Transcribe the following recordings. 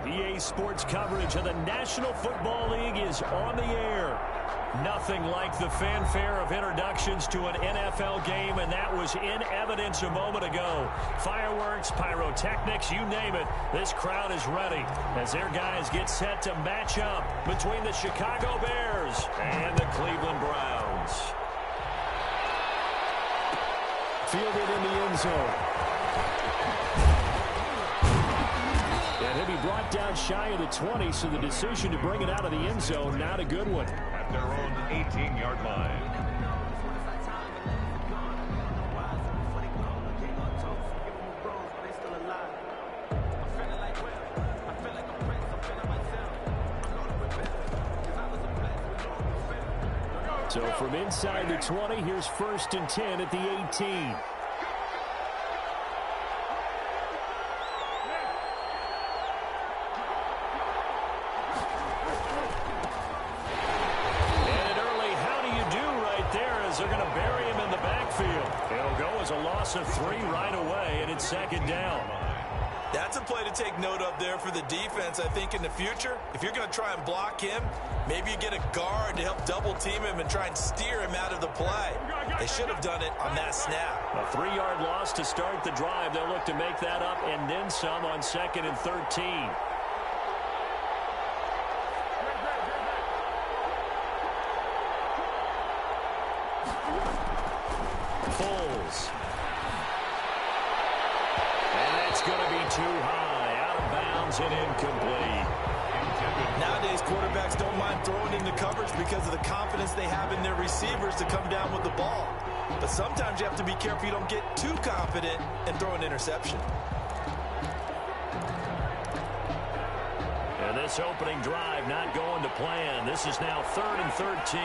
EA Sports coverage of the National Football League is on the air. Nothing like the fanfare of introductions to an NFL game, and that was in evidence a moment ago. Fireworks, pyrotechnics, you name it, this crowd is ready as their guys get set to match up between the Chicago Bears and the Cleveland Browns. Fielded in the end zone. And he'll be brought down shy of the 20, so the decision to bring it out of the end zone, not a good one. At their own 18-yard line. So from inside the 20, here's 1st and 10 at the 18. They're going to bury him in the backfield. It'll go as a loss of 3 right away, and it's 2nd down. That's a play to take note of there for the defense. I think in the future, if you're going to try and block him, maybe you get a guard to help double team him and try and steer him out of the play. They should have done it on that snap. A 3-yard loss to start the drive. They'll look to make that up and then some on 2nd and 13. Too high, out of bounds and incomplete. Nowadays, quarterbacks don't mind throwing into coverage because of the confidence they have in their receivers to come down with the ball. But sometimes you have to be careful you don't get too confident and throw an interception. And this opening drive not going to plan. This is now 3rd and 13.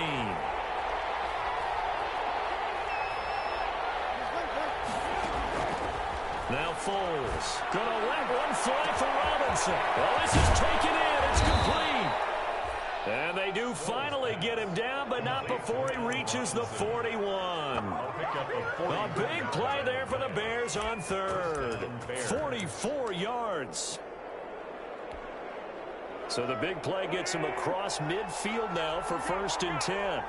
Now Foles. Gonna let one fly for Robinson. Well, this is taken in. It's complete. And they do finally get him down, but not before he reaches the 41. A big play there for the Bears on 3rd. 44 yards. So the big play gets him across midfield now for 1st and 10.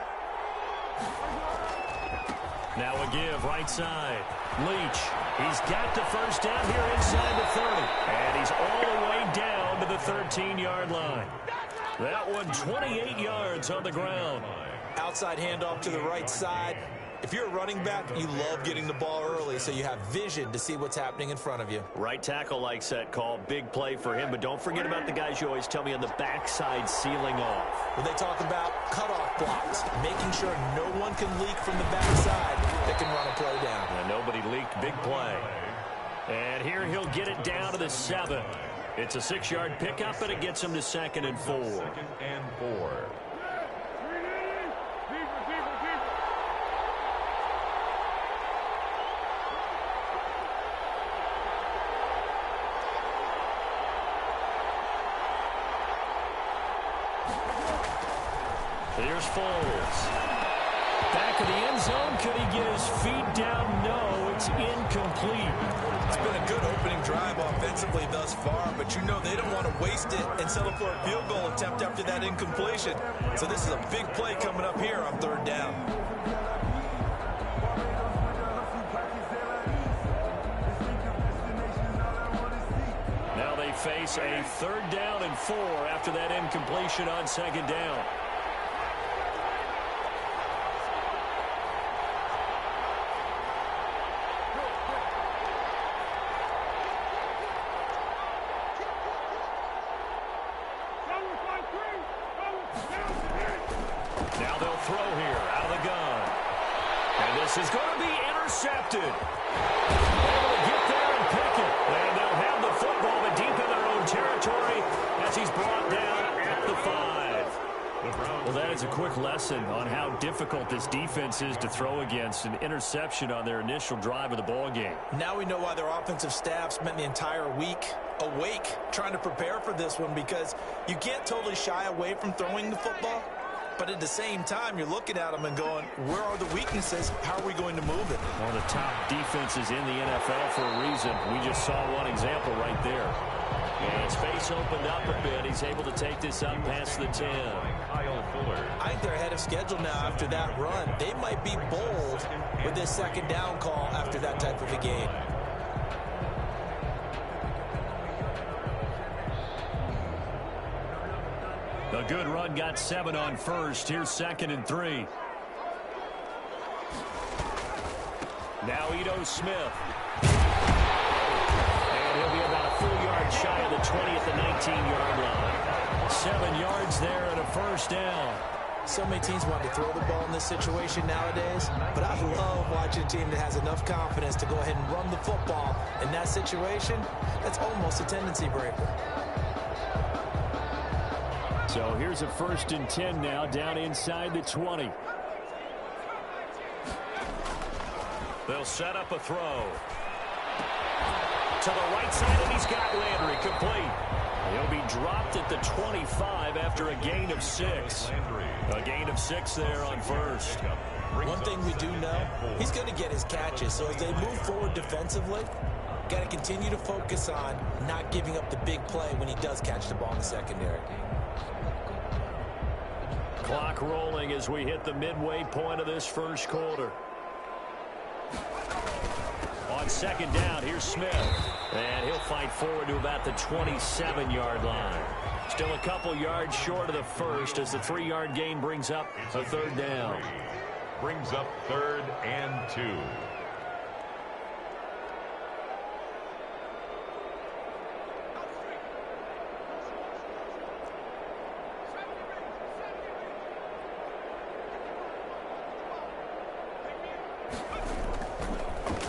Now a give right side. Leach. He's got the 1st down here inside the 30. And he's all the way down to the 13-yard line. That one 28 yards on the ground. Outside handoff to the right side. If you're a running back, you love getting the ball early so you have vision to see what's happening in front of you. Right tackle likes that call. Big play for him. But don't forget about the guys you always tell me on the backside sealing off. When they talk about cutoff blocks, making sure no one can leak from the backside that can run a play down. And nobody leaked. Big play. And here he'll get it down to the 7. It's a 6-yard pickup, and it gets him to 2nd and 4. 2nd and 4. Here's Foles. Back of the end zone. Could he get his feet down? No, it's incomplete. It's been a good opening drive offensively thus far, but you know they don't want to waste it and settle for a field goal attempt after that incompletion. So this is a big play coming up here on 3rd down. Now they face a 3rd down and 4 after that incompletion on 2nd down. Now they'll throw here out of the gun. And this is going to be intercepted. Able to get there and pick it. And they'll have the football, but deep in their own territory as he's brought down at the 5. Well, that is a quick lesson on how difficult this defense is to throw against. An interception on their initial drive of the ball game. Now we know why their offensive staff spent the entire week awake trying to prepare for this one, because you can't totally shy away from throwing the football. But at the same time, you're looking at them and going, where are the weaknesses? How are we going to move it? One of the top defenses in the NFL for a reason. We just saw one example right there. And his face opened up a bit. He's able to take this up past the 10. I think they're ahead of schedule now after that run. They might be bold with this second down call after that type of a game. A good run got 7 on first. Here's 2nd and 3. Now Ito Smith. And he'll be about a full yard shy of the 20 at the 19-yard line. 7 yards there and a first down. So many teams want to throw the ball in this situation nowadays, but I love watching a team that has enough confidence to go ahead and run the football. In that situation, that's almost a tendency breaker. So here's a 1st and 10 now, down inside the 20. They'll set up a throw. To the right side, and he's got Landry complete. He'll be dropped at the 25 after a gain of 6. A gain of 6 there on first. One thing we do know, he's going to get his catches. So as they move forward defensively, got to continue to focus on not giving up the big play when he does catch the ball in the secondary. Clock rolling as we hit the midway point of this first quarter. On 2nd down, here's Smith. And he'll fight forward to about the 27-yard line. Still a couple yards short of the first as the 3-yard gain brings up a 3rd down. Brings up 3rd and 2.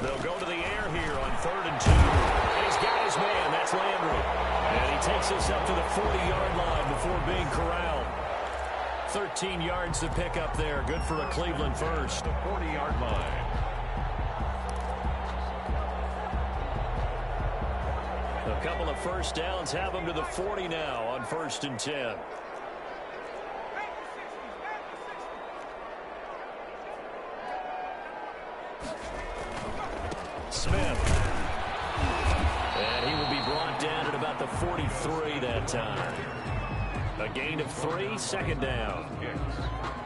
They'll go to the air here on 3rd and 2. And he's got his man. That's Landry. And he takes us up to the 40-yard line before being corralled. 13 yards to pick up there. Good for a Cleveland first. The 40-yard line. A couple of first downs have him to the 40 now on 1st and 10. Smith. And he will be brought down at about the 43 that time. A gain of 3, 2nd down.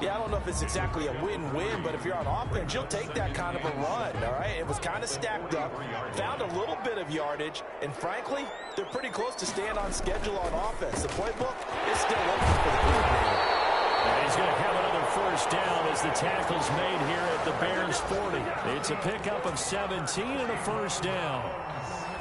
Yeah, I don't know if it's exactly a win-win, but if you're on offense, you'll take that kind of a run, all right? It was kind of stacked up, found a little bit of yardage, and frankly, they're pretty close to staying on schedule on offense. The playbook is still open for the coordinator. And he's going to have another first down as the tackle's made here at the Bears 40. It's a pickup of 17 and a first down.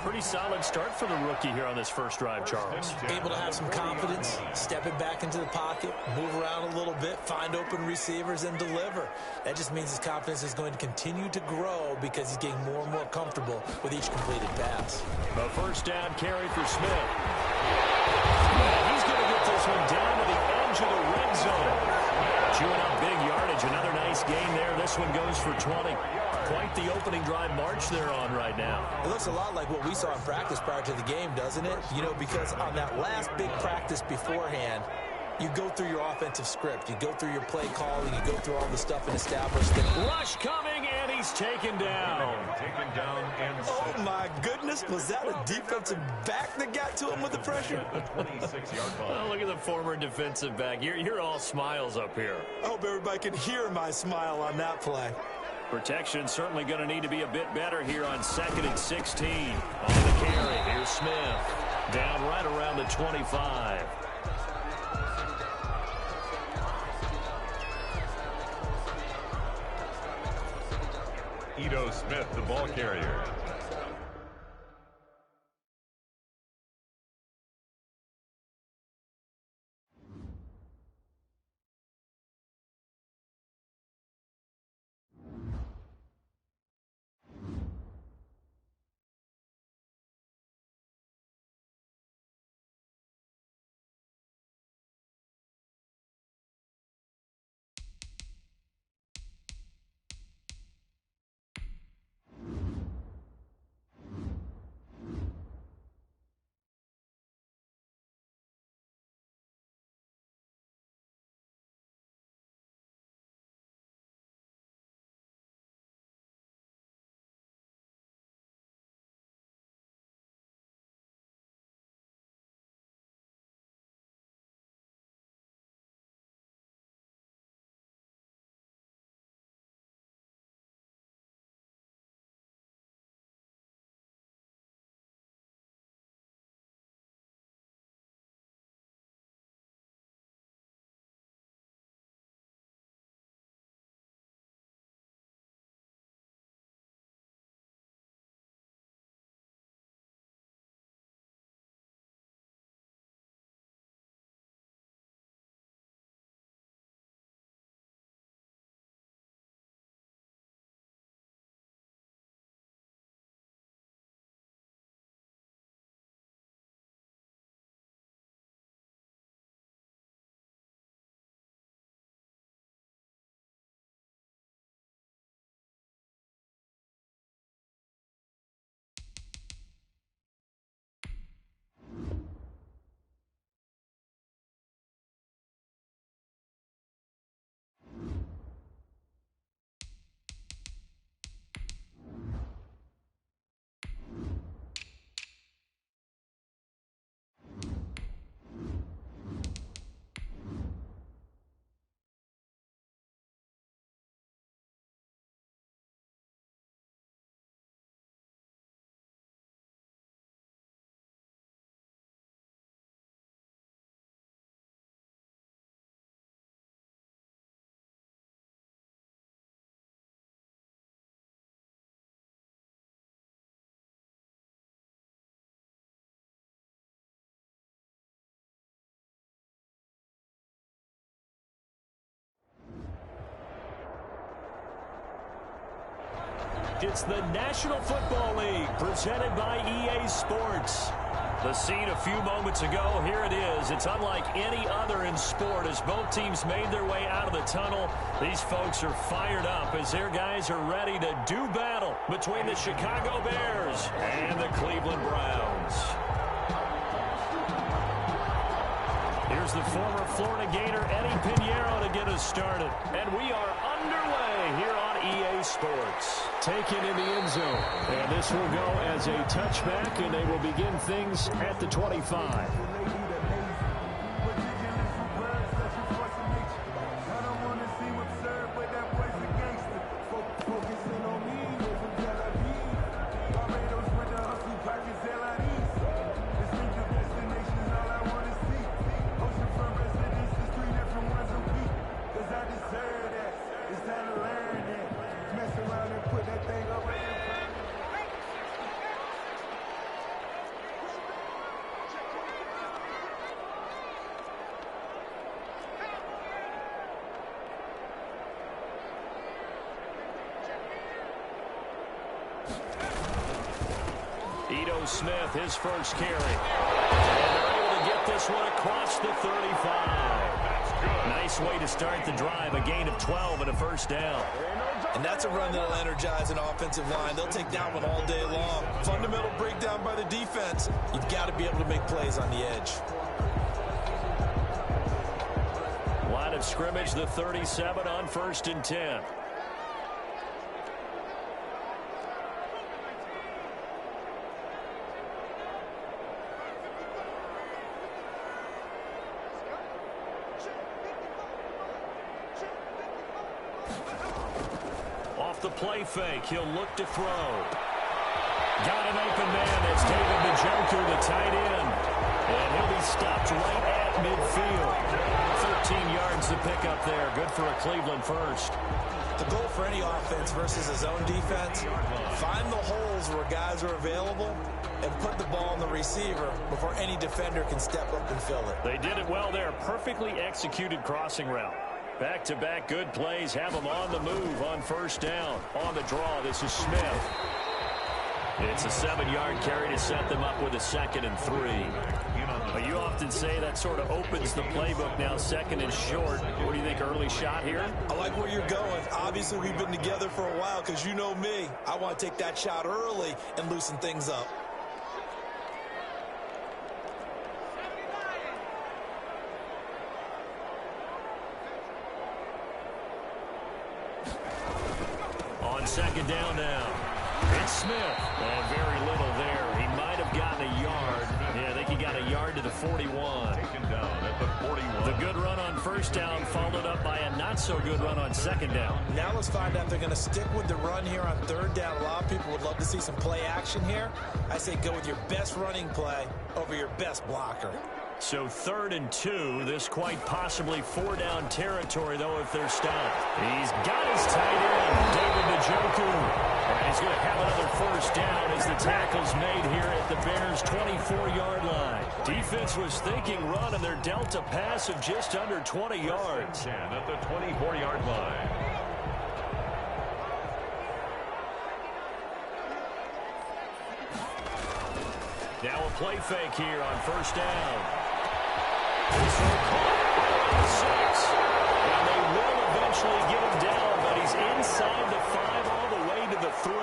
Pretty solid start for the rookie here on this first drive, Charles. Able to have some confidence, stepping back into the pocket, move around a little bit, find open receivers, and deliver. That just means his confidence is going to continue to grow because he's getting more and more comfortable with each completed pass. A first down carry for Smith. And he's going to get this one down to the edge of the red zone. Chewing up big yardage. Another nice gain there. This one goes for 20. Quite the opening drive march they're on right now. It looks a lot like what we saw in practice prior to the game, doesn't it? You know, because on that last big practice beforehand, you go through your offensive script. You go through your play calling. You go through all the stuff and establish that. Rush coming, and he's taken down. Taken down and Oh, my goodness. Was that a defensive back that got to him with the pressure? the 26-yard line. Oh, look at the former defensive back. You're all smiles up here. I hope everybody can hear my smile on that play. Protection certainly going to need to be a bit better here on 2nd and 16. On the carry, here's Smith. Down right around the 25. Ito Smith, the ball carrier. correct. It's the National Football League presented by EA Sports. The scene a few moments ago, here it is. It's unlike any other in sport as both teams made their way out of the tunnel. These folks are fired up as their guys are ready to do battle between the Chicago Bears and the Cleveland Browns. Here's the former Florida Gator, Eddie Pinheiro, to get us started. And we are underway here on EA Sports. Taken in the end zone. And this will go as a touchback, and they will begin things at the 25. Smith, his first carry. And they're able to get this one across the 35. Nice way to start the drive. A gain of 12 and a first down. And that's a run that'll energize an offensive line. They'll take that one all day long. Fundamental breakdown by the defense. You've got to be able to make plays on the edge. Line of scrimmage, the 37 on 1st and 10. The play fake. He'll look to throw. Got an open man. It's David Njoku, the tight end. And he'll be stopped right at midfield. 13 yards to pick up there. Good for a Cleveland first. The goal for any offense versus a zone defense, find the holes where guys are available and put the ball on the receiver before any defender can step up and fill it. They did it well there. Perfectly executed crossing route. Back-to-back good plays have them on the move on 1st down. On the draw, this is Smith. It's a 7-yard carry to set them up with a 2nd and 3. But you often say that sort of opens the playbook now, 2nd and short. What do you think, early shot here? I like where you're going. Obviously, we've been together for a while because you know me. I want to take that shot early and loosen things up. On 2nd down now. It's Smith. And very little there. He might have gotten a yard. Yeah, I think he got a yard to the 41. Taken down at the 41. The good run on 1st down followed up by a not-so-good run on 2nd down. Now let's find out if they're going to stick with the run here on 3rd down. A lot of people would love to see some play action here. I say go with your best running play over your best blocker. So 3rd and 2, this quite possibly 4-down territory, though, if they're stopped. He's got his tight end, David Njoku. And he's going to have another 1st down as the tackle's made here at the Bears' 24-yard line. Defense was thinking run, and they're dealt a pass of just under 20 yards. And at the 24-yard line. Now a play fake here on 1st down. This one caught 6. And they will eventually get him down, but he's inside the 5 all the way to the 3.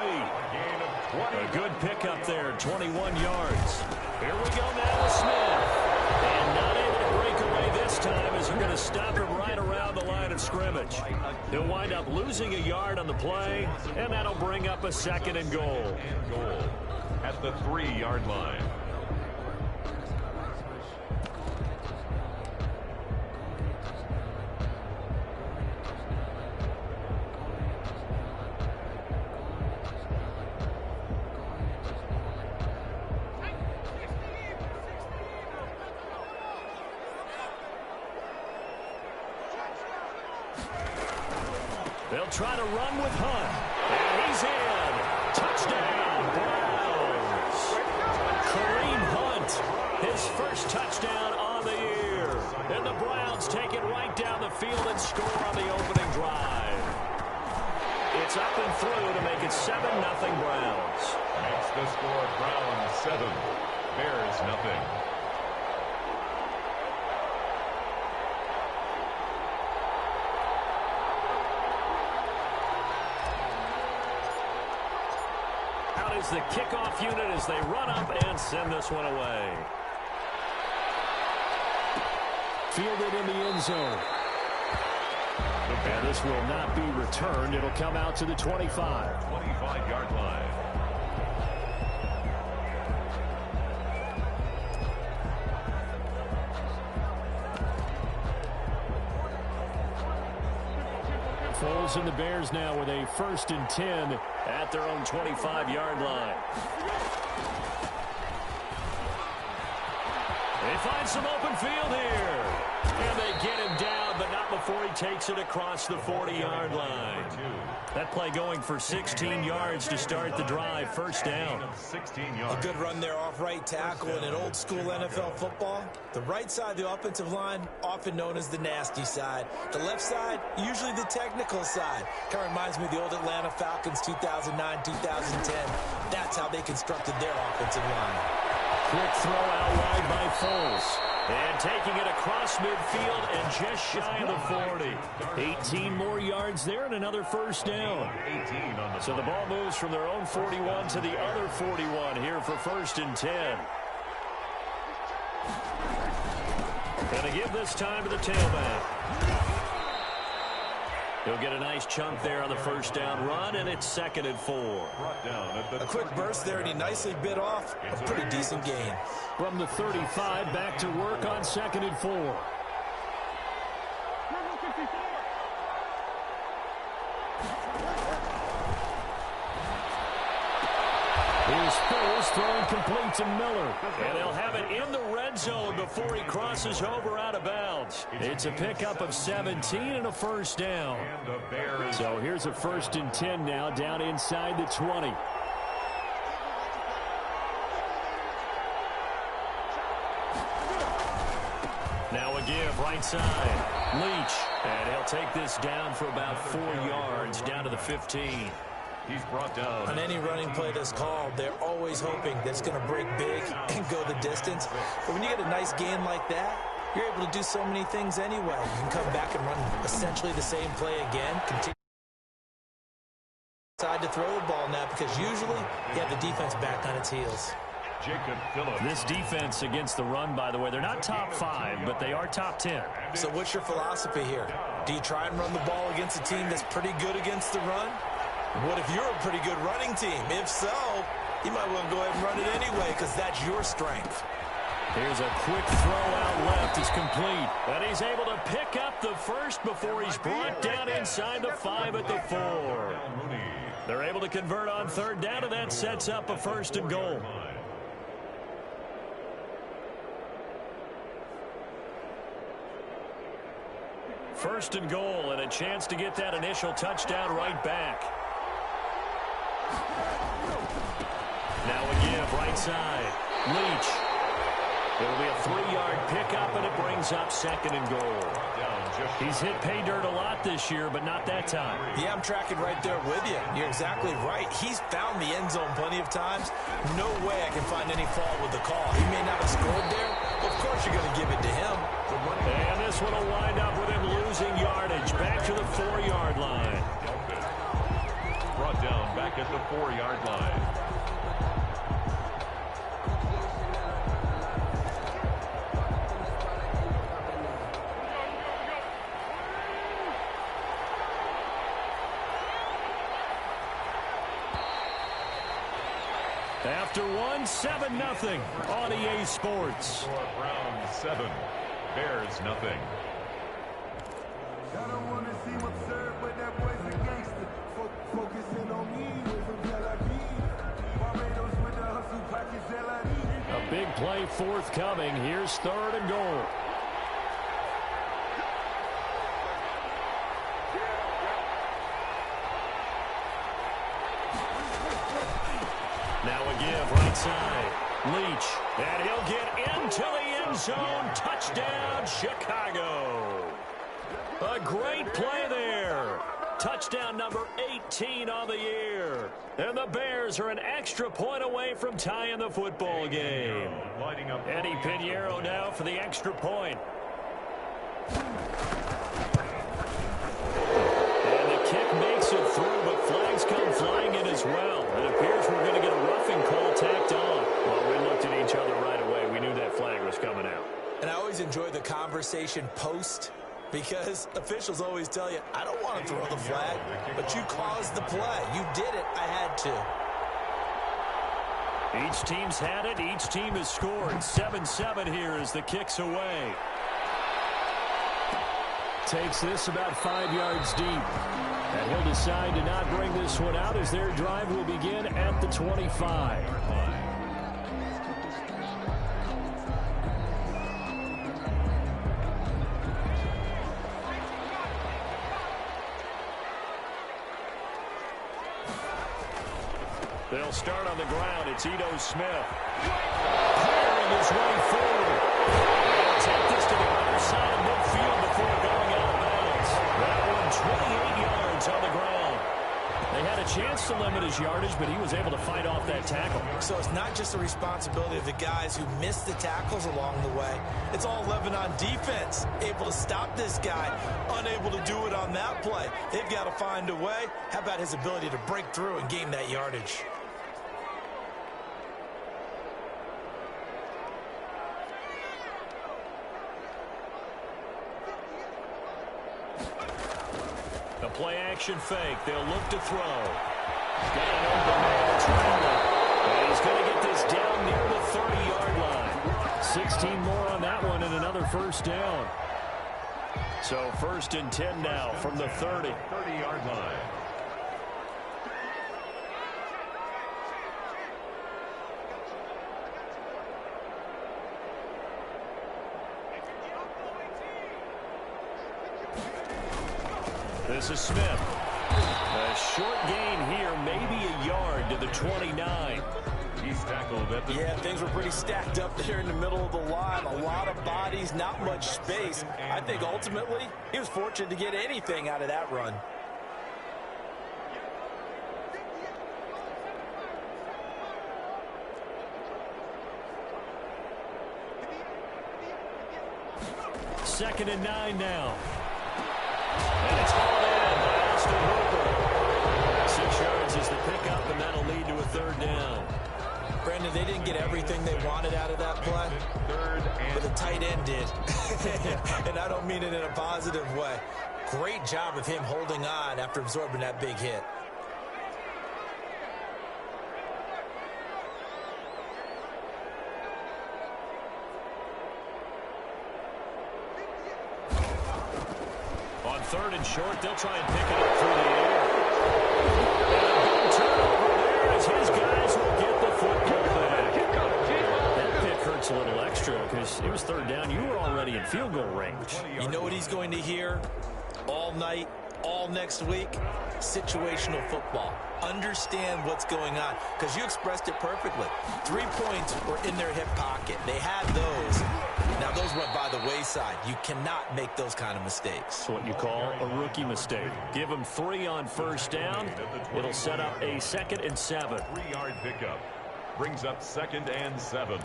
A good pickup there, 21 yards. Here we go now with Smith. And not able to break away this time as they're going to stop him right around the line of scrimmage. He'll wind up losing a yard on the play, and that'll bring up a 2nd and goal. At the 3-yard line. They'll try to run with Hunt. And he's in. Touchdown, Browns. Kareem Hunt, his first touchdown on the year. And the Browns take it right down the field and score on the opening drive. It's gets up and through to make it 7-0 Browns. Makes the score Browns 7, Bears nothing. Out is the kickoff unit as they run up and send this one away. Fielded in the end zone. And this will not be returned. It'll come out to the 25. 25-yard line. Foles and the Bears now with a 1st and 10 at their own 25-yard line. They find some open field here. And they get him down, but not before he takes it across the 40-yard line. That play going for 16 yards to start the drive. First down. 16 yards. A good run there off right tackle. In an old-school NFL football, the right side of the offensive line, often known as the nasty side. The left side, usually the technical side. Kind of reminds me of the old Atlanta Falcons 2009, 2010. That's how they constructed their offensive line. Quick throw out wide by Foles. And taking it across midfield and just shy of the 40. 18 more yards there and another first down. 18 on the So the ball moves from their own 41 to the other 41 here for 1st and 10. Going to give this time to the tailback. He'll get a nice chunk there on the first down run, and it's 2nd and 4. A quick burst there, and he nicely bit off a pretty decent gain. From the 35, back to work on 2nd and 4. Here's Foles throwing complete to Miller. And they'll have it in the red zone before he crosses over out of bounds. It's a pickup of 17 and a first down. So here's a 1st and 10 now down inside the 20. Now a give right side. Leach. And he'll take this down for about 4 yards down to the 15. He's brought down. On any running play that's called, they're always hoping that it's going to break big and go the distance. But when you get a nice gain like that, you're able to do so many things anyway. You can come back and run essentially the same play again. Continue to throw the ball now because usually you have the defense back on its heels. Jacob Phillips. This defense against the run, by the way, they're not top 5, but they are top 10. So what's your philosophy here? Do you try and run the ball against a team that's pretty good against the run? What if you're a pretty good running team? If so, you might want to go ahead and run it anyway because that's your strength. Here's a quick throw out left. It's complete. And he's able to pick up the first before he's brought down inside the 5 at the 4. They're able to convert on 3rd down, and that sets up a 1st and goal. First and goal, and a chance to get that initial touchdown right back. Now a give right side. Leach. It'll be a 3-yard pickup, and it brings up 2nd and goal. He's hit pay dirt a lot this year, but not that time. Yeah, I'm tracking right there with you. You're exactly right. He's found the end zone plenty of times. No way I can find any fault with the call. He may not have scored there, but of course you're going to give it to him. And this one will wind up with him losing yardage back to the 4-yard line. Brought down back at the 4-yard line. After one, 7-0 on EA Sports. Browns 7, Bears nothing. I don't want to see what's served, but that boy's a gangster. Focusing on me from Tel Aviv. Barbados with the hustle package LID. A big play forthcoming. Here's 3rd and goal. Now a give right side. Leach. And he'll get into the end zone. Touchdown, Chicago. A great play there. Touchdown number 18 on the year. And the Bears are an extra point away from tying the football game. Eddie Pinheiro now for the extra point. And the kick makes it through, but flags come flying in as well. It appears we're going to get a roughing call tacked on. Well, we looked at each other right away. We knew that flag was coming out. And I always enjoy the conversation post, because officials always tell you, I don't want to throw the flag, but you caused the play. You did it. I had to. Each team's had it. Each team has scored. 7-7 here as the kick's away. Takes this about 5 yards deep. And he'll decide to not bring this one out as their drive will begin at the 25. They'll start on the ground. It's Ito Smith. Clearing his way forward. They'll take this to the other side of midfield before going out of bounds. That one 28 yards on the ground. They had a chance to limit his yardage, but he was able to fight off that tackle. So it's not just the responsibility of the guys who missed the tackles along the way. It's all 11 on defense. Able to stop this guy. Unable to do it on that play. They've got to find a way. How about his ability to break through and gain that yardage? The play action fake. They'll look to throw. Got an open man traveling. And he's going to get this down near the 30-yard line. 16 more on that one and another first down. So 1st and 10 now from the 30. 30-yard line. This is Smith. A short gain here, maybe a yard to the 29. He's tackled at the... Yeah, things were pretty stacked up there in the middle of the line. A lot of bodies, not much space. I think ultimately he was fortunate to get anything out of that run. Second and 9 now. And it's hauled in by Austin Hooper. 6 yards is the pickup, and that'll lead to a 3rd down. Brandon, they didn't get everything they wanted out of that play, but the tight end did. And I don't mean it in a positive way. Great job of him holding on after absorbing that big hit. On 3rd and short, they'll try and pick it up through the air. And a big turnover there as his guys will get the football back. That pick hurts a little extra because it was 3rd down. You were already in field goal range. You know what he's going to hear all night, all next week? Situational football. Understand what's going on, because you expressed it perfectly. 3 points were in their hip pocket. They had those. Now, those went by the wayside. You cannot make those kind of mistakes. It's what you call a rookie mistake. Give them 3 on 1st down. It'll set up a 2nd and 7. 3-yard pickup. Brings up 2nd and 7.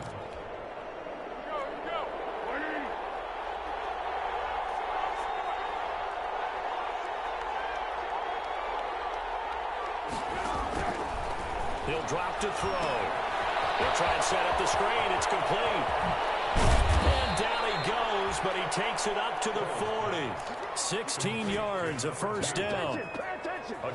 He'll drop to throw. They'll try and set up the screen. It's complete. And down he goes, but he takes it up to the 40. 16 yards, a 1st down.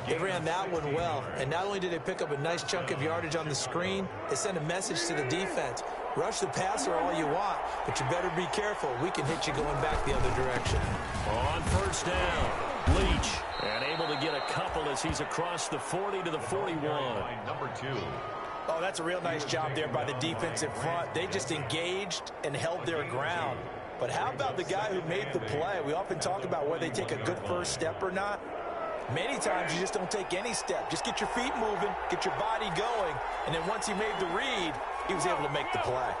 They ran that one well, and not only did they pick up a nice chunk of yardage on the screen, they sent a message to the defense. Rush the passer all you want, but you better be careful. We can hit you going back the other direction. On 1st down, Leach. And able to get a couple as he's across the 40 to the 41. Number 2. Oh, that's a real nice job there by the defensive front. They just engaged and held their ground. But how about the guy who made the play? We often talk about whether they take a good first step or not. Many times you just don't take any step. Just get your feet moving, get your body going, and then once he made the read, he was able to make the play.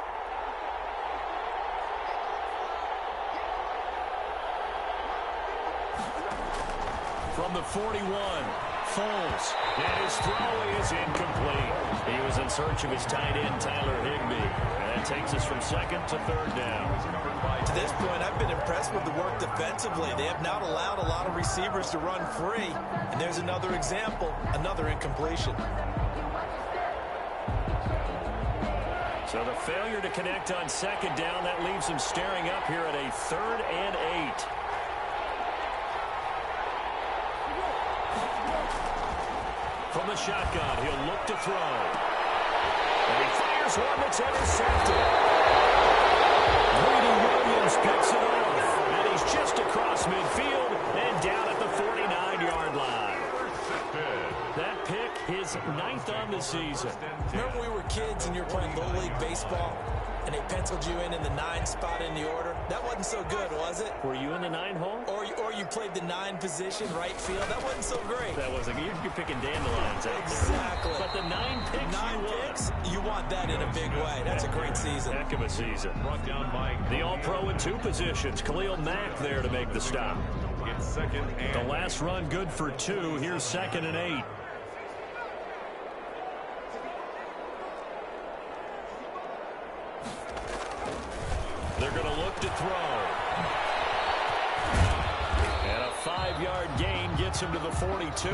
from the 41. Foles, and his throw is incomplete. He was in search of his tight end, Tyler Higbee. And that takes us from second to third down. To this point, I've been impressed with the work defensively. They have not allowed a lot of receivers to run free. And there's another example, another incompletion. So the failure to connect on second down, that leaves him staring up here at a 3rd and 8. From the shotgun, he'll look to throw. And he fires one that's intercepted. Greedy Williams picks it off. And he's just across midfield and down at the 49-yard line. That pick, his 9th on the season. Remember when we were kids and you were playing Little League baseball and they penciled you in the 9 spot in the order? That wasn't so good, was it? Were you in the 9 hole? Or you played the 9 position, right field. That wasn't so great. That wasn't. You're picking dandelions out there. Exactly. But the 9 picks, you want that in a big way. That's a great season. Heck of a season. Brought down by the All-Pro in 2 positions. Khalil Mack there to make the stop. It's second and the last run good for 2. Here's 2nd and 8. They're going to look to throw. And a 5-yard gain gets him to the 42.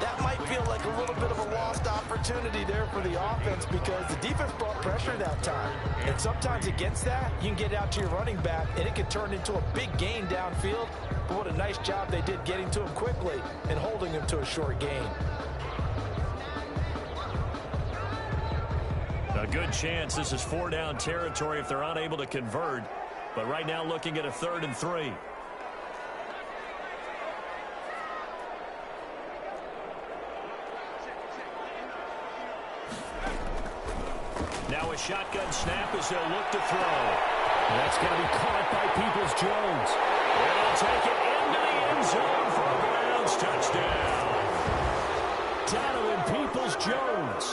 That might feel like a little bit of a lost opportunity there for the offense because the defense brought pressure that time. And sometimes against that, you can get out to your running back, and it can turn into a big gain downfield. But what a nice job they did getting to him quickly and holding him to a short gain. A good chance this is 4-down territory if they're unable to convert. But right now looking at a 3rd and 3. Now a shotgun snap as they'll look to throw. That's going to be caught by Peoples-Jones. And they'll take it into the end zone for a Browns touchdown. Donovan Peoples-Jones,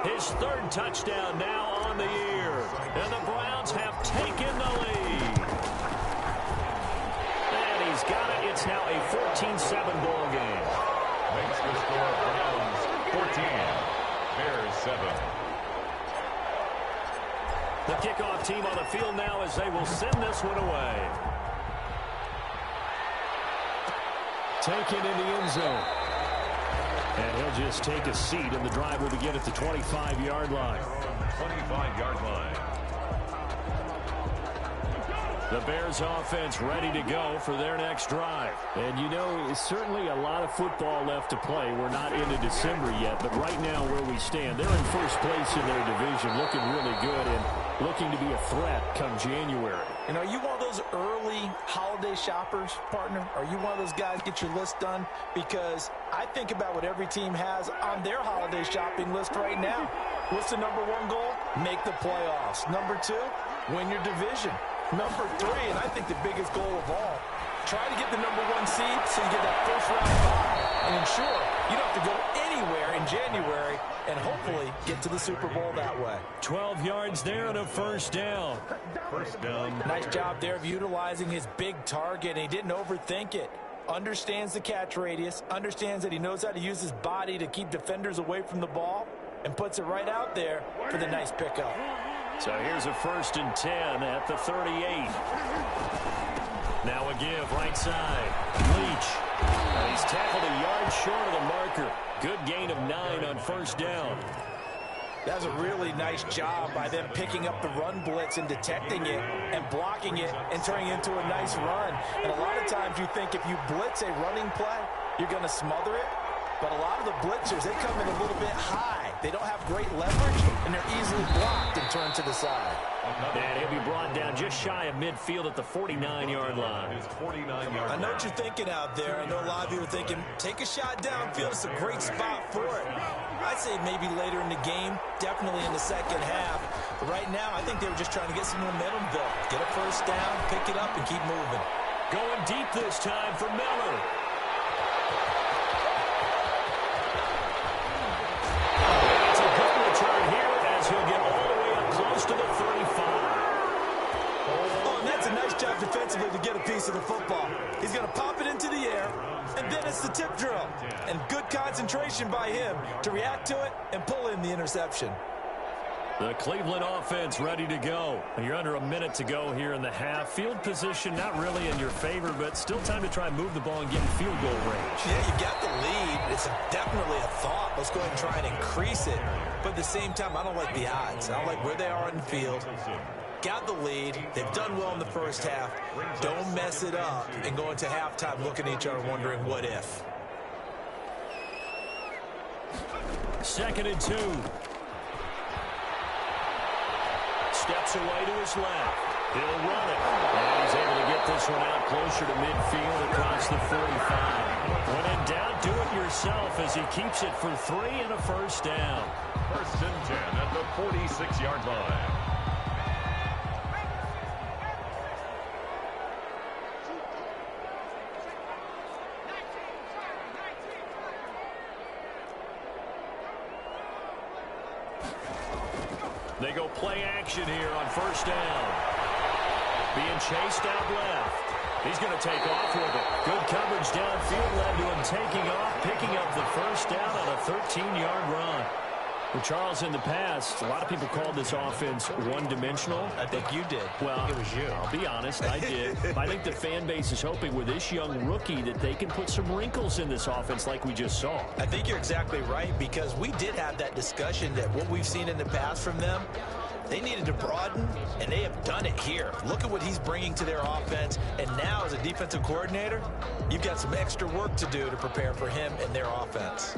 his 3rd touchdown now on the year. And the Browns have taken the lead. And he's got it. It's now a 14-7 ball game. makes the score Browns 14, Bears 7. The kickoff team on the field now as they will send this one away. Taken in the end zone. And he'll just take a seat, and the drive will begin at the 25-yard line. 25-yard line. The Bears offense ready to go for their next drive. And, you know, certainly a lot of football left to play. We're not into December yet, but right now where we stand, they're in first place in their division, looking really good and looking to be a threat come January. And are you one of those early holiday shoppers, partner? Are you one of those guys get your list done? Because I think about what every team has on their holiday shopping list right now. What's the number one goal? Make the playoffs. Number 2, win your division. Number 3, and I think the biggest goal of all, try to get the number 1 seed so you get that first round bye and ensure you don't have to go anywhere in January and hopefully get to the Super Bowl that way. 12 yards there and a first down. First down. Nice job there of utilizing his big target, and he didn't overthink it. Understands the catch radius, understands that he knows how to use his body to keep defenders away from the ball, and puts it right out there for the nice pickup. So here's a 1st and 10 at the 38. Now a give right side. Leach. And he's tackled a yard short of the marker. Good gain of 9 on first down. That's a really nice job by them picking up the run blitz and detecting it and blocking it and turning it into a nice run. And a lot of times you think if you blitz a running play, you're going to smother it. But a lot of the blitzers, they come in a little bit high. They don't have great leverage, and they're easily blocked and turned to the side. And he'll be brought down just shy of midfield at the 49-yard line. His 49-yard I know what you're thinking out there. I know a lot of you are thinking, take a shot downfield. It's a great spot for it. I'd say maybe later in the game, definitely in the second half. But right now, I think they were just trying to get some momentum built. Get a first down, pick it up, and keep moving. Going deep this time for Miller. It's a good return here as he'll get all the way up close to the 35. Oh, and that's a nice job defensively to get a piece of the football. He's going to pop it into the air, And then it's the tip drill. And good concentration by him to react to it and pull in the interception. The Cleveland offense ready to go. You're under a minute to go here in the half. Field position not really in your favor, but still time to try and move the ball and get in field goal range. Yeah, you got the lead. It's definitely a thought. Let's go ahead and try and increase it. But at the same time, I don't like the odds. I don't like where they are in the field. Got the lead. They've done well in the first half. Don't mess it up and go into halftime looking at each other wondering what if. 2nd and 2. Steps away to his left. He'll run it. And he's able to get this one out closer to midfield across the 45. When in doubt, do it yourself as he keeps it for 3 and a first down. 1st and 10 at the 46-yard line. They go play action here on 1st down. Being chased out left. He's going to take off with it. Good coverage downfield led to him taking off, picking up the first down on a 13-yard run. Well, Charles, in the past, a lot of people called this offense one-dimensional. I think you did. Well, I think it was you. I'll be honest, I did. I think the fan base is hoping with this young rookie that they can put some wrinkles in this offense like we just saw. I think you're exactly right because we did have that discussion that what we've seen in the past from them, they needed to broaden, and they have done it here. Look at what he's bringing to their offense, and now as a defensive coordinator, you've got some extra work to do to prepare for him and their offense.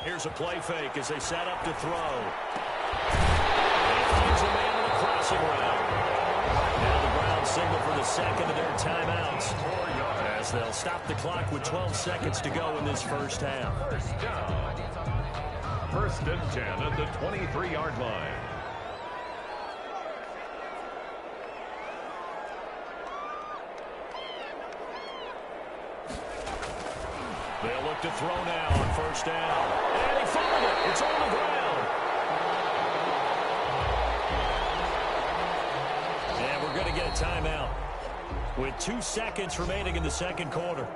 Here's a play fake as they set up to throw. He finds a man in a crossing route. Now the Browns signal for the second of their timeouts as they'll stop the clock with 12 seconds to go in this first half. 1st down. 1st and 10 at the 23-yard line. They'll look to throw now on 1st down. And he fouled it. It's on the ground. And we're going to get a timeout with 2 seconds remaining in the second quarter.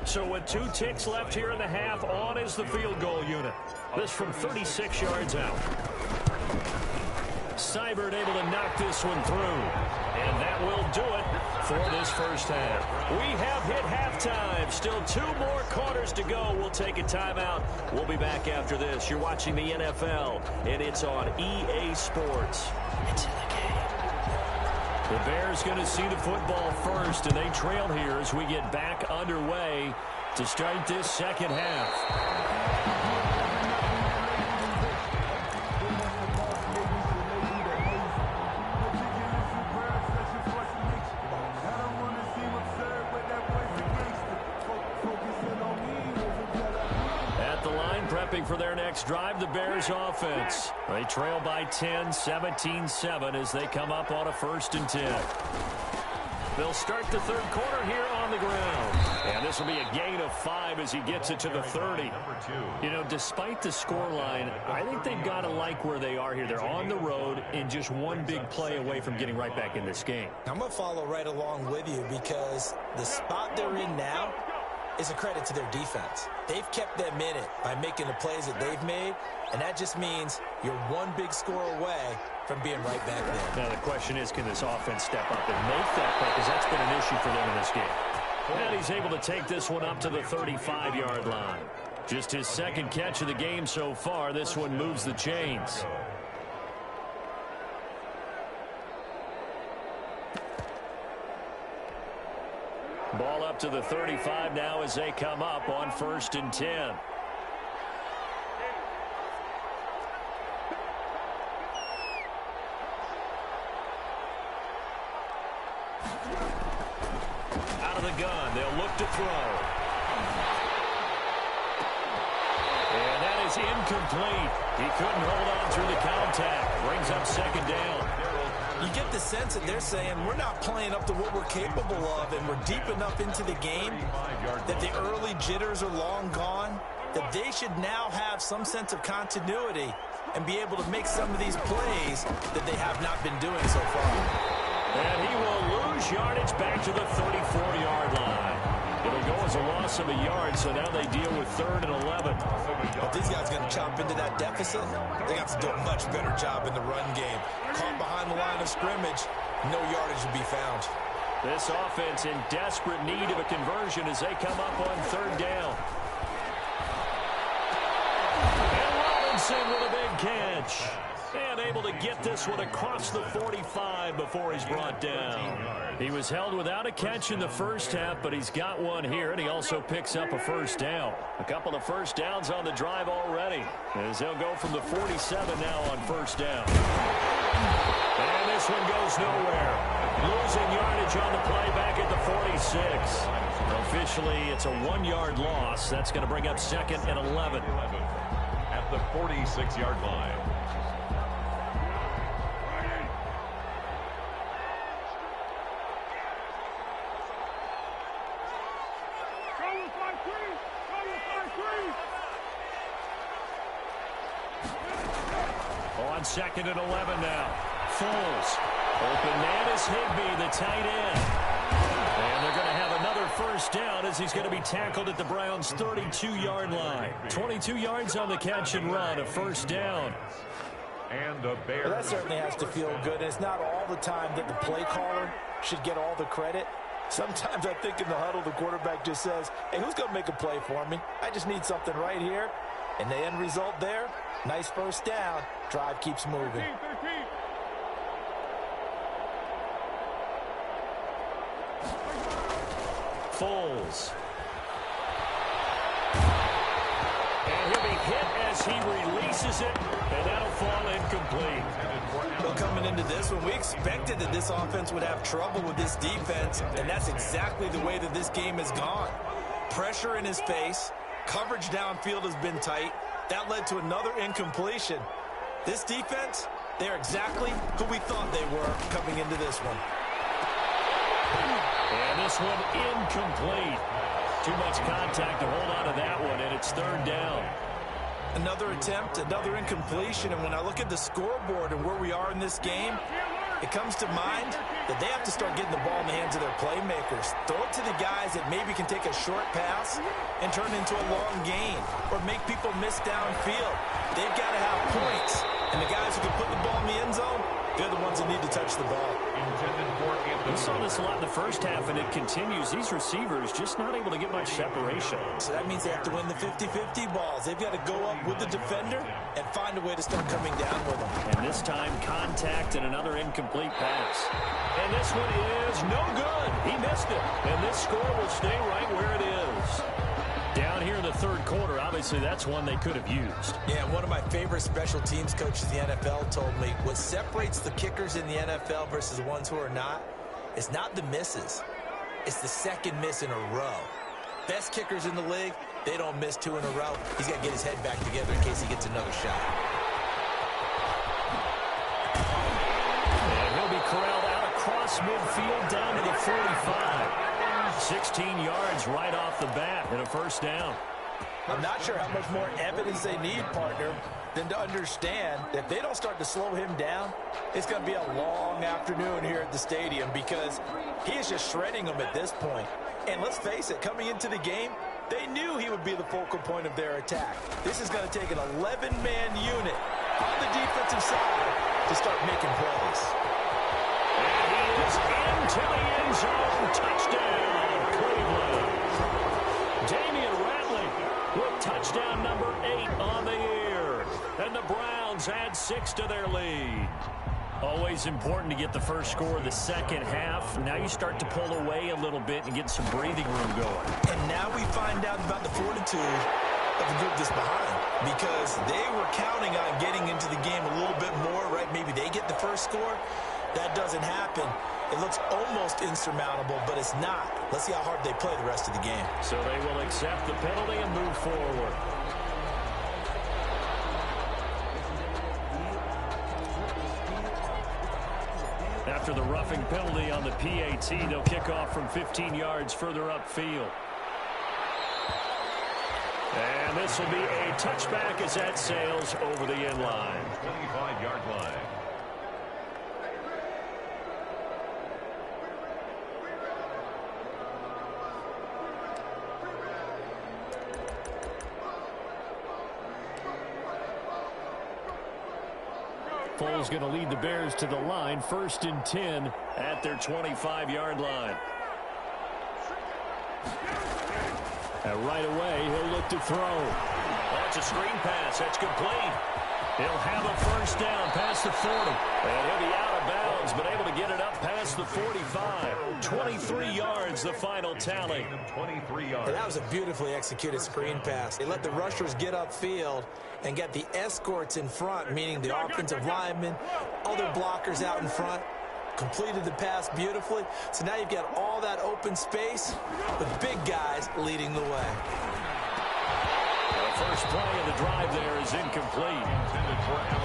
So with 2 ticks left here in the half, on is the field goal unit. This from 36 yards out. Seibert able to knock this one through. And that will do it for this first half. We have hit halftime. Still 2 more quarters to go. We'll take a timeout. We'll be back after this. You're watching the NFL, and it's on EA Sports. It's in the game. The Bears going to see the football first, and they trail here as we get back underway to start this second half. For their next drive, the Bears offense. They trail by 10, 17-7 as they come up on a 1st and 10. They'll start the third quarter here on the ground. And this will be a gain of 5 as he gets it to the 30. You know, despite the scoreline, I think they've got to like where they are here. They're on the road and just one big play away from getting right back in this game. I'm going to follow right along with you because the spot they're in now is a credit to their defense. They've kept them in it by making the plays that they've made, and that just means you're one big score away from being right back there. Now the question is, can this offense step up and make that play? Because that's been an issue for them in this game. And he's able to take this one up to the 35-yard line. Just his 2nd catch of the game so far. This one moves the chains. Ball up to the 35 now as they come up on 1st and 10. Out of the gun, they'll look to throw. And that is incomplete. He couldn't hold on through the contact. Brings up 2nd down. You get the sense that they're saying we're not playing up to what we're capable of, and we're deep enough into the game that the early jitters are long gone, that they should now have some sense of continuity and be able to make some of these plays that they have not been doing so far. And he will lose yardage back to the 34-yard line. It'll go as a loss of a yard, so now they deal with 3rd and 11. If these guys are going to chop into that deficit, they got to do a much better job in the run game. Caught behind the line of scrimmage, no yardage to be found. This offense in desperate need of a conversion as they come up on 3rd down. And Robinson with a big catch. And able to get this one across the 45 before he's brought down. He was held without a catch in the first half, but he's got one here, and he also picks up a first down. A couple of first downs on the drive already, as they'll go from the 47 now on first down. And this one goes nowhere. Losing yardage on the play back at the 46. Officially, it's a 1-yard loss. That's going to bring up 2nd and 11. At the 46-yard line. On 2nd and 11 now. Foles. Open man is Higbee, the tight end. And they're going to have another first down as he's going to be tackled at the Browns' 32-yard line. 22 yards on the catch and run, a first down. And the Bears. Well, that certainly has to feel good. And it's not all the time that the play caller should get all the credit. Sometimes I think in the huddle, the quarterback just says, hey, who's going to make a play for me? I just need something right here. And the end result there, nice first down. Drive keeps moving. Foles. And he'll be hit as he releases it, and that'll fall incomplete. Well, coming into this one, we expected that this offense would have trouble with this defense, and that's exactly the way that this game has gone. Pressure in his face. Coverage downfield has been tight. That led to another incompletion. This defense, they're exactly who we thought they were coming into this one. And this one incomplete. Too much contact to hold on to that one, and it's 3rd down. Another attempt, another incompletion, and when I look at the scoreboard and where we are in this game, it comes to mind that they have to start getting the ball in the hands of their playmakers. Throw it to the guys that maybe can take a short pass and turn it into a long gain or make people miss downfield. They've got to have points, and the guys who can put the ball in the end zone, they're the ones that need to touch the ball. We saw this a lot in the first half, and it continues. These receivers just not able to get much separation. So that means they have to win the 50-50 balls. They've got to go up with the defender and find a way to start coming down with them. And this time, contact and another incomplete pass. And this one is no good. He missed it. And this score will stay right where it is. Down here in the 3rd quarter, obviously that's one they could have used. Yeah, one of my favorite special teams coaches in the NFL told me what separates the kickers in the NFL versus the ones who are not is not the misses. It's the second miss in a row. Best kickers in the league, they don't miss 2 in a row. He's got to get his head back together in case he gets another shot. And he'll be corralled out across midfield down to the 45. 16 yards right off the bat and a first down. I'm not sure how much more evidence they need, partner, than to understand that if they don't start to slow him down, it's going to be a long afternoon here at the stadium because he is just shredding them at this point. And let's face it, coming into the game, they knew he would be the focal point of their attack. This is going to take an 11-man unit on the defensive side to start making plays. And he is into the end zone. Touchdown, Cleveland. Damian Ratley with touchdown number 8 on the year. And the Browns add 6 to their lead. Always important to get the first score of the second half. Now you start to pull away a little bit and get some breathing room going. And now we find out about the fortitude of the group that's behind because they were counting on getting into the game a little bit more, right? Maybe they get the first score. That doesn't happen. It looks almost insurmountable, but it's not. Let's see how hard they play the rest of the game. So they will accept the penalty and move forward. After the roughing penalty on the PAT, they'll kick off from 15 yards further upfield. And this will be a touchback as that sails over the end line. 25-yard line. Foles going to lead the Bears to the line. 1st and 10 at their 25-yard line. And right away, he'll look to throw. That's a screen pass. That's complete. He'll have a first down past the 40. And he'll be out of bounds, but able to get it up past the 45. 23 yards, the final tally. 23 yards. And that was a beautifully executed screen pass. They let the rushers get upfield and get the escorts in front, meaning the offensive linemen, other blockers out in front. Completed the pass beautifully. So now you've got all that open space with big guys leading the way. The first play of the drive there is incomplete.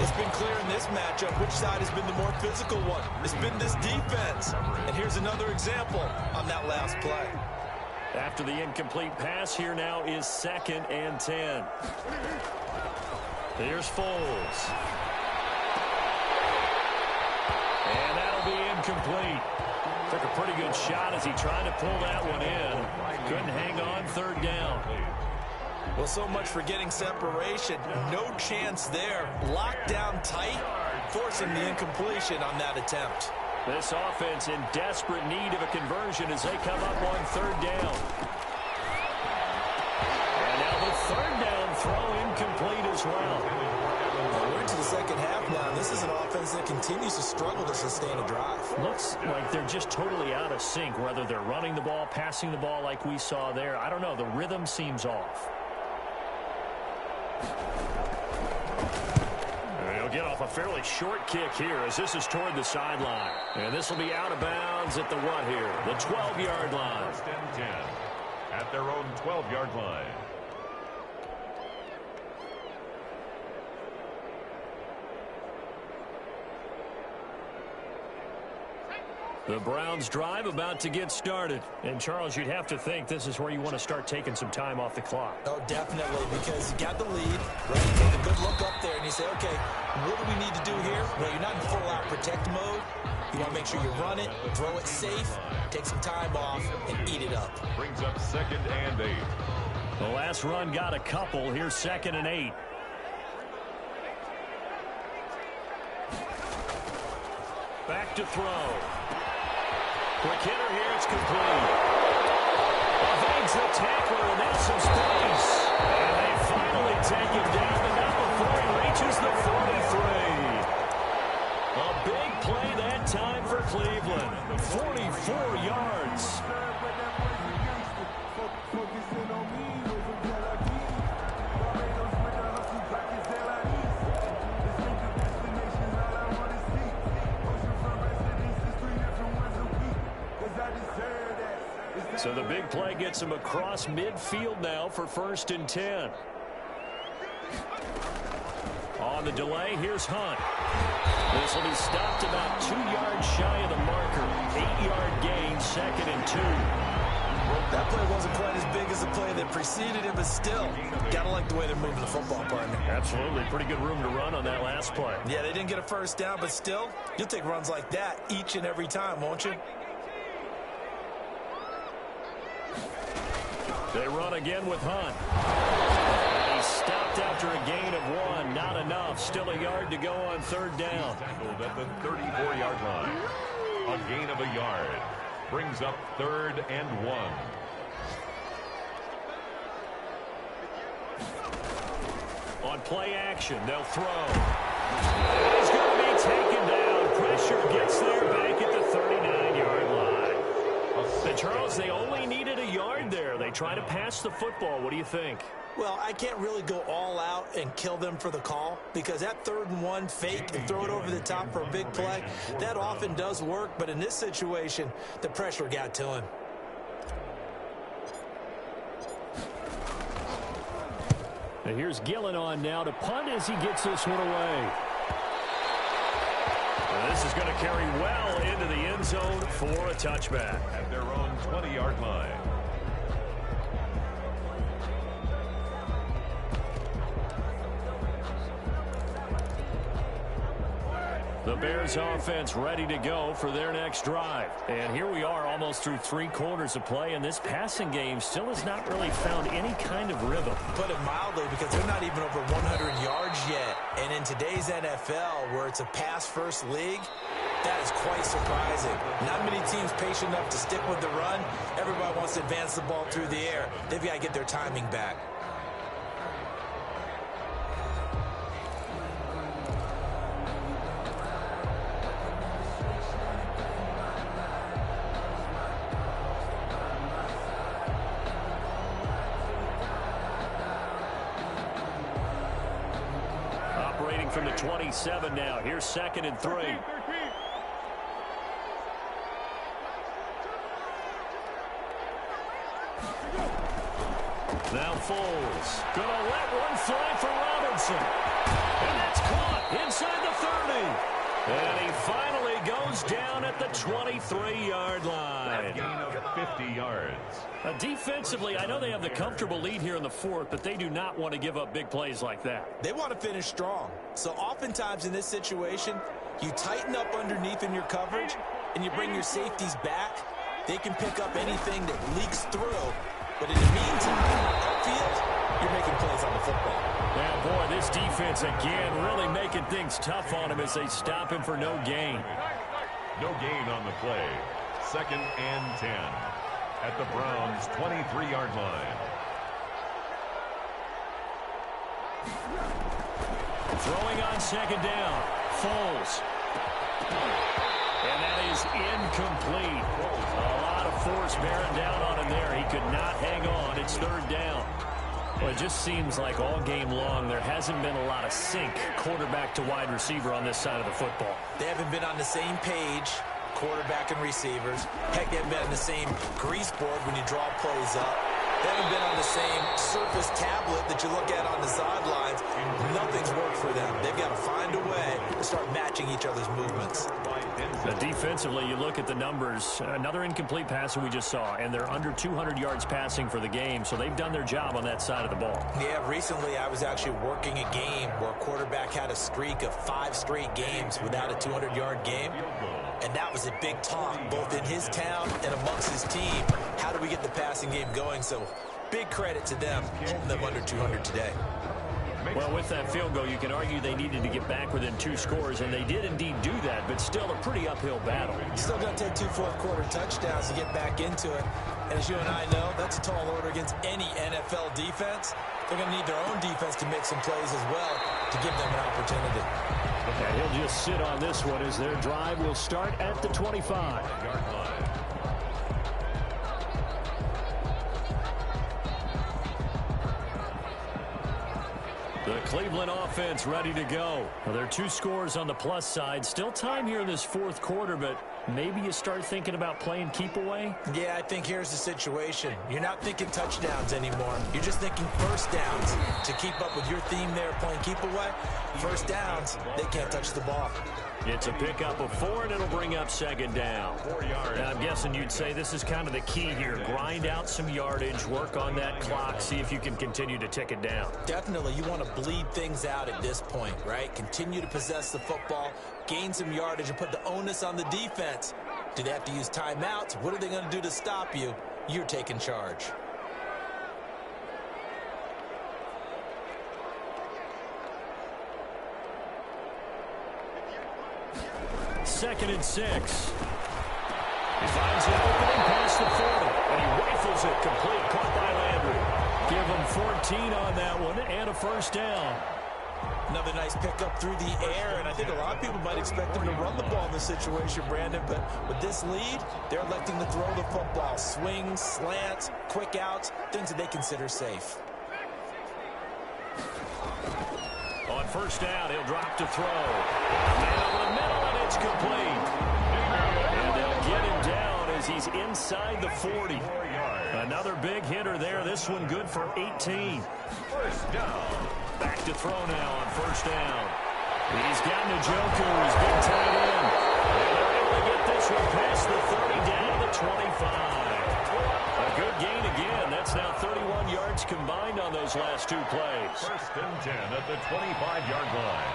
It's been clear in this matchup which side has been the more physical one. It's been this defense. And here's another example on that last play. After the incomplete pass, here now is 2nd and 10. Here's Foles. And that'll be incomplete. Took a pretty good shot as he tried to pull that one in. Couldn't hang on 3rd down. Well, so much for getting separation. No chance there. Locked down tight, forcing the incompletion on that attempt. This offense in desperate need of a conversion as they come up on 3rd down. And now the 3rd down throw incomplete as well. We're into the second half now. This is an offense that continues to struggle to sustain a drive. Looks like they're just totally out of sync, whether they're running the ball, passing the ball like we saw there. I don't know. The rhythm seems off. He'll get off a fairly short kick here as this is toward the sideline. And this will be out of bounds at the what here? The 12-yard line. 1st and 10 at their own 12-yard line. The Browns drive about to get started. And, Charles, you'd have to think this is where you want to start taking some time off the clock. Oh, definitely, because you got the lead, right? You take a good look up there, and you say, okay, what do we need to do here? Well, you're not in full-out protect mode. You want to make sure you run it, throw it safe, take some time off, and eat it up. Brings up 2nd and 8. The last run got a couple. Here's 2nd and 8. Back to throw. Quick hitter here, it's complete. Evades the tackler, and now some space. And they finally take him down, but not before he reaches the 43. A big play that time for Cleveland. 44 yards. So the big play gets him across midfield now for 1st and 10. On the delay, here's Hunt. This will be stopped about 2 yards shy of the marker. 8-yard gain, 2nd and 2. That play wasn't quite as big as the play that preceded it, but still, gotta like the way they're moving the football, partner. Absolutely. Pretty good room to run on that last play. Yeah, they didn't get a first down, but still, you'll take runs like that each and every time, won't you? They run again with Hunt. He stopped after a gain of 1. Not enough. Still a yard to go on 3rd down. Tackled at the 34-yard line. A gain of a yard. Brings up 3rd and 1. On play action, they'll throw. He's going to be taken down. Pressure gets there back at the 39-yard line. And Charles, they only needed a yard there. They try to pass the football. What do you think? Well, I can't really go all out and kill them for the call because that 3rd and 1 fake and throw it over the top for a big play, that often does work. But in this situation, the pressure got to him. And here's Gillen on now to punt as he gets this one away. this is going to carry well into the end zone for a touchback. At their own 20-yard line. The Bears offense ready to go for their next drive. And here we are almost through 3 quarters of play, and this passing game still has not really found any kind of rhythm. Put it mildly, because they're not even over 100 yards yet. And in today's NFL, where it's a pass-first league, that is quite surprising. Not many teams patient enough to stick with the run. Everybody wants to advance the ball through the air. They've got to get their timing back. From the 27 now. Here's 2nd and 3. Now Foles. Gonna let one fly for Robinson. And that's caught inside the 30. And he finally goes down at the 23-yard line. Gain of 50 yards. Defensively, I know they have the comfortable lead here in the 4th, but they do not want to give up big plays like that. They want to finish strong. So oftentimes in this situation, you tighten up underneath in your coverage, and you bring your safeties back. They can pick up anything that leaks through. But in the meantime, upfield, you're making plays on the football. Yeah, boy, this defense again really making things tough on him as they stop him for no gain. No gain on the play. 2nd and 10 at the Browns' 23-yard line. Throwing on 2nd down. Foles. And that is incomplete. A lot of force bearing down on him there. He could not hang on. It's 3rd down. Well, it just seems like all game long there hasn't been a lot of sync quarterback to wide receiver on this side of the football. They haven't been on the same page, quarterback and receivers. Heck, they haven't been on the same grease board when you draw plays up. They haven't been on the same surface tablet that you look at on the sidelines. Nothing's worked for them. They've got to find a way to start matching each other's movements. Defensively, you look at the numbers. Another incomplete passer we just saw, and they're under 200 yards passing for the game, so they've done their job on that side of the ball. Yeah, recently I was actually working a game where a quarterback had a streak of 5 straight games without a 200-yard game. And that was a big talk, both in his town and amongst his team. How do we get the passing game going? So big credit to them, holding them under 200 today. Well, with that field goal, you can argue they needed to get back within 2 scores, and they did indeed do that, but still a pretty uphill battle. Still going to take 2 fourth-quarter touchdowns to get back into it. And as you and I know, that's a tall order against any NFL defense. They're going to need their own defense to make some plays as well to give them an opportunity. Okay, he'll just sit on this one as their drive will start at the 25-yard line. The Cleveland offense ready to go. Well, there are 2 scores on the plus side. Still time here in this 4th quarter, but maybe you start thinking about playing keep away? Yeah, I think here's the situation. You're not thinking touchdowns anymore. You're just thinking first downs. To keep up with your theme there, playing keep away, first downs, they can't touch the ball. It's a pickup of 4, and it'll bring up 2nd down. 4 yards. Now, I'm guessing you'd say this is kind of the key here. Grind out some yardage, work on that clock, see if you can continue to tick it down. Definitely. You want to bleed things out at this point, right? Continue to possess the football, gain some yardage, and put the onus on the defense. Do they have to use timeouts? What are they going to do to stop you? You're taking charge. Second and 6. He finds an opening past the 40, and he rifles it complete, caught by Landry. Give him 14 on that one, and a first down. Another nice pickup through the air, and I think a lot of people might expect them to run the ball in this situation, Brandon, but with this lead, they're electing to throw the football. Swings, slants, quick outs, things that they consider safe. On first down, he'll drop to throw. Man over the middle, and it's complete. And they'll get him down as he's inside the 40. Another big hitter there. This one good for 18. First down. Back to throw now on first down. He's got Njoku, his big tight end. First and 10 at the 25-yard line.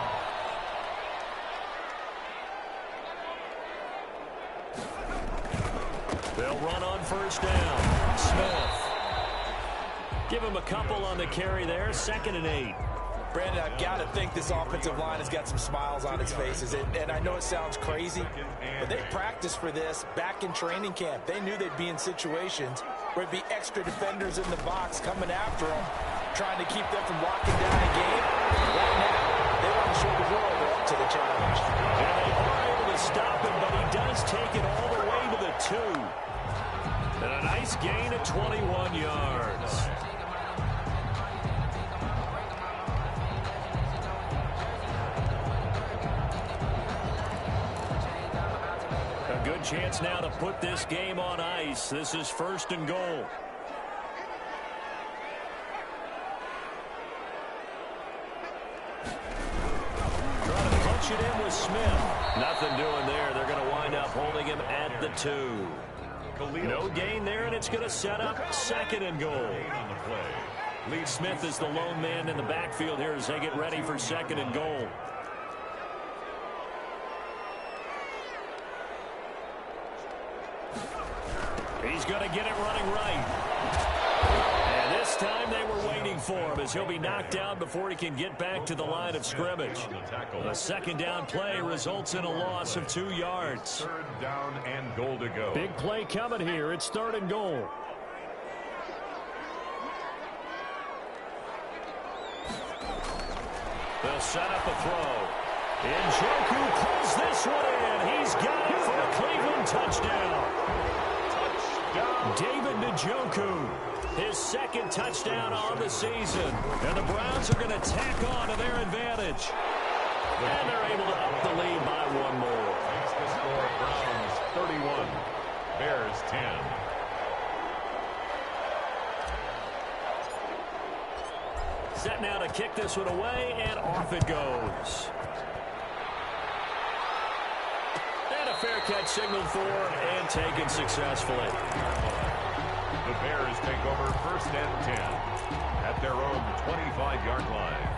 They'll run on first down. Smith. Give him a couple on the carry there. 2nd and 8. Brandon, I've got to think this offensive line has got some smiles on its faces. And I know it sounds crazy, but they practiced for this back in training camp. They knew they'd be in situations where it'd be extra defenders in the box coming after them, trying to keep them from locking down a game. Right now, they want to show the world they're up to the challenge. And they are able to stop him, but he does take it all the way to the 2. And a nice gain of 21 yards. A good chance now to put this game on ice. This is 1st and goal. Trying to punch it in with Smith. Nothing doing there. They're going to wind up holding him at the 2. No gain there, and it's going to set up 2nd and goal. Lee Smith is the lone man in the backfield here as they get ready for 2nd and goal. He's going to get it running right. And this time they were waiting for him as he'll be knocked down before he can get back to the line of scrimmage. A 2nd down play results in a loss of 2 yards. 3rd down and goal to go. Big play coming here. It's 3rd and goal. They'll set up a throw. Njoku pulls this one in. He's got it for a Cleveland touchdown. David Njoku, his 2nd touchdown on the season. And the Browns are going to tack on to their advantage. And they're able to up the lead by 1 more. Makes the score Browns 31, Bears 10. Set now to kick this one away, and off it goes. And a fair catch signaled for and taken successfully. The Bears take over 1st and 10 at their own 25-yard line.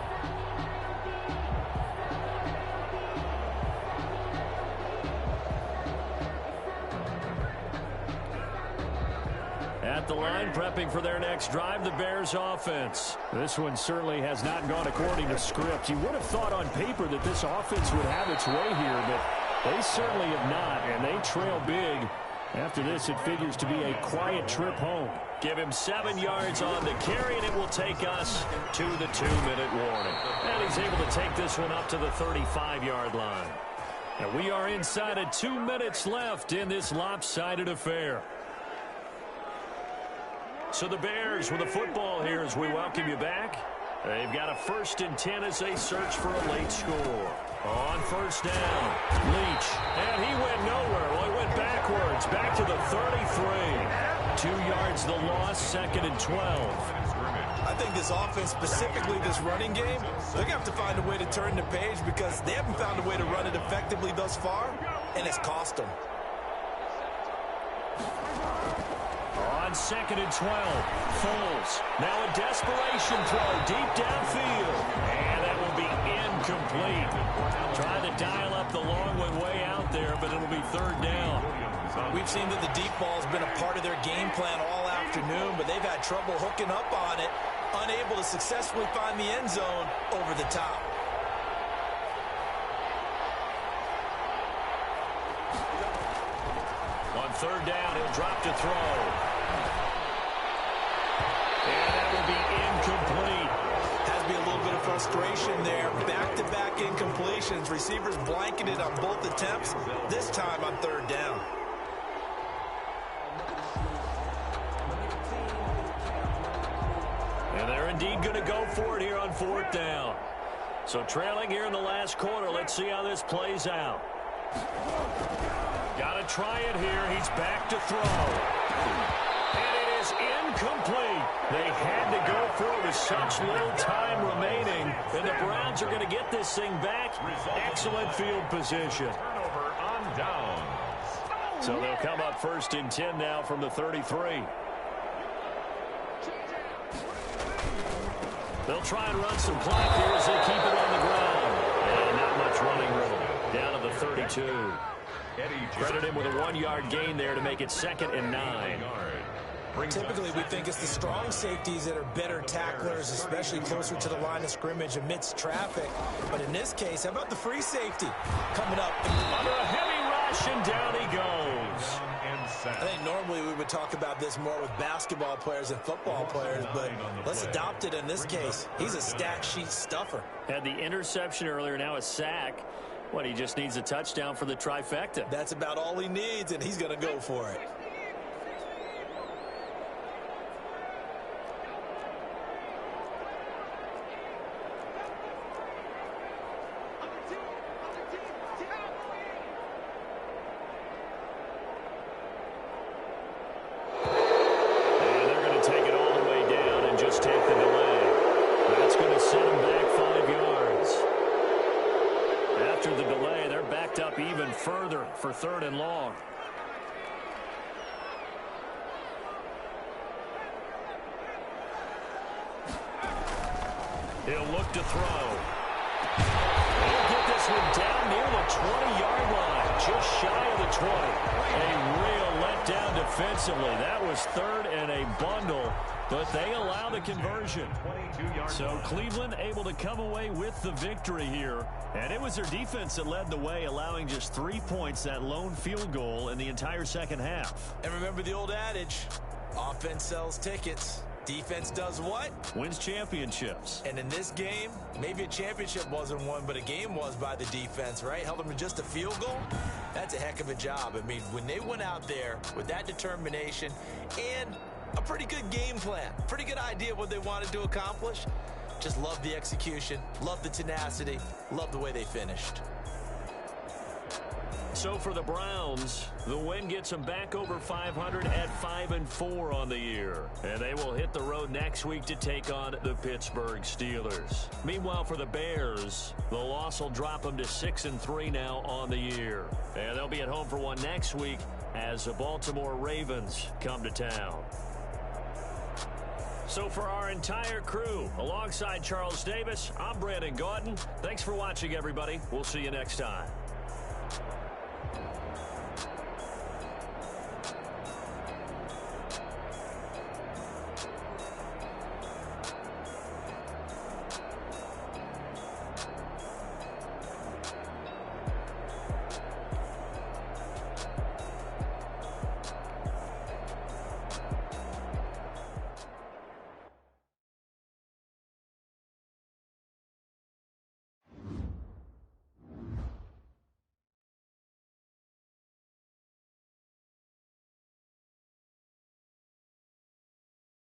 At the line, prepping for their next drive, the Bears offense. This one certainly has not gone according to script. You would have thought on paper that this offense would have its way here, but they certainly have not, and they trail big. After this, it figures to be a quiet trip home. Give him 7 yards on the carry, and it will take us to the 2-minute warning. And he's able to take this one up to the 35-yard line. And we are inside of 2 minutes left in this lopsided affair. So the Bears with the football here as we welcome you back. They've got a 1st and 10 as they search for a late score. On first down, Leach, and he went nowhere. Well, he went backwards, back to the 33. 2 yards the loss, 2nd and 12. I think this offense, specifically this running game, they're going to have to find a way to turn the page because they haven't found a way to run it effectively thus far, and it's cost them. On 2nd and 12, Foles. Now a desperation throw deep downfield. And that will be incomplete. Trying to dial up the long one way out there, but it'll be 3rd down. We've seen that the deep ball has been a part of their game plan all afternoon, but they've had trouble hooking up on it, unable to successfully find the end zone over the top. On 3rd down, he'll drop to throw. And that will be incomplete. Has to be a little bit of frustration there. Back-to-back incompletions. Receivers blanketed on both attempts, this time on 3rd down. And they're indeed going to go for it here on 4th down. So trailing here in the last quarter. Let's see how this plays out. Got to try it here. He's back to throw. And it is incomplete. They had to go for it with such little time remaining. And the Browns are going to get this thing back. Excellent field position. Turnover on downs. So they'll come up 1st and 10 now from the 33. They'll try and run some clock here as they keep it on the ground. And not much running room. Down to the 32. Credit him with a 1-yard gain there to make it 2nd and 9. Typically, we think it's the strong safeties that are better tacklers, especially closer to the line of scrimmage amidst traffic. But in this case, how about the free safety coming up? Under a heavy rush, and down he goes. I think normally we would talk about this more with basketball players and football players, but let's adopt it in this case. He's a stat sheet stuffer. Had the interception earlier, now a sack. What, he just needs a touchdown for the trifecta. That's about all he needs, and he's going to go for it. Further for 3rd and long. He'll look to throw. He'll get this one down near the 20-yard line, just shy of the 20. A real letdown defensively. That was 3rd and a bundle, but they allow the conversion. So Cleveland able to come away with the victory here. And it was their defense that led the way, allowing just 3 points, that lone field goal in the entire second half. And remember the old adage, offense sells tickets. Defense does what? Wins championships. And in this game, maybe a championship wasn't won, but a game was by the defense, right? Held them to just a field goal. That's a heck of a job. I mean, when they went out there with that determination and a pretty good game plan, pretty good idea of what they wanted to accomplish, just love the execution, love the tenacity, love the way they finished. So for the Browns, the win gets them back over 500 at 5-4 on the year. And they will hit the road next week to take on the Pittsburgh Steelers. Meanwhile, for the Bears, the loss will drop them to 6-3 now on the year. And they'll be at home for one next week as the Baltimore Ravens come to town. So for our entire crew, alongside Charles Davis, I'm Brandon Gaudin. Thanks for watching, everybody. We'll see you next time.